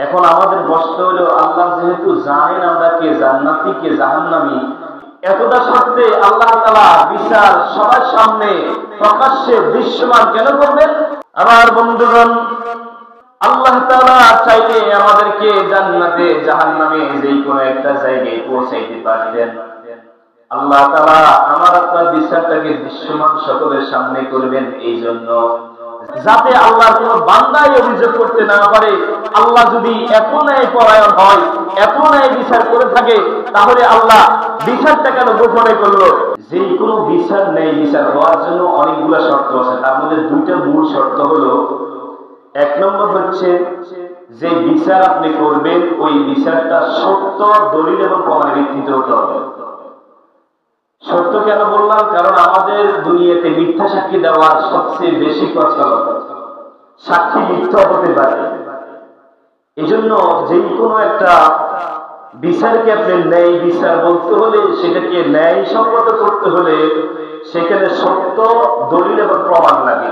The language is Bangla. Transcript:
এখন আমাদের কষ্ট হলো আল্লাহ যেহেতু জানেন আমরা কে জান্নাতি কে জাহান্নামী, এতটা সত্ত্বে আল্লাহ তাআলা বিচার সবার সামনে প্রকাশ্যে দৃশ্যমান কেন করবেন? আমার বন্ধুগণ, আল্লাহ তাআলা চাইলে আমাদেরকে জান্নাতে জাহান্নামে যে কোনো একটা জায়গায় পৌঁছাইতে পারতেন। আল্লাহ তাআলা আমার আপনার বিচারটাকে দৃশ্যমান সকলের সামনে করবেন এই জন্য, যাতে আল্লাহর কোন বান্দাই অভিযোগ করতে না পারে। আল্লাহ যদি এত ন্যায় পরায়ণ হয়, এত ন্যায় বিচার করে থাকে, তাহলে আল্লাহ বিচারটা কেন গোপনে করলো? যে কোনো বিচার ন্যায় বিচার হওয়ার জন্য অনেকগুলো শর্ত আছে, তার মধ্যে দুইটা মূল শর্ত হলো, এক নম্বর হচ্ছে যে বিচার আপনি করবেন ওই বিচারটা সত্য দলিল এবং প্রমাণের ভিত্তিতে হতে হবে। সত্য কেন বললাম? কারণ আমাদের দুনিয়াতে মিথ্যা সাক্ষী দেওয়ার সবচেয়ে বেশি প্রচলন, সাক্ষী মিথ্যা হতে পারে। এই জন্য যে কোনো একটা বিচারকে আপনি ন্যায় বিচার বলতে হলে, সেটাকে ন্যায় সম্মত করতে হলে সেখানে সত্য দলিল এবং প্রমাণ লাগে।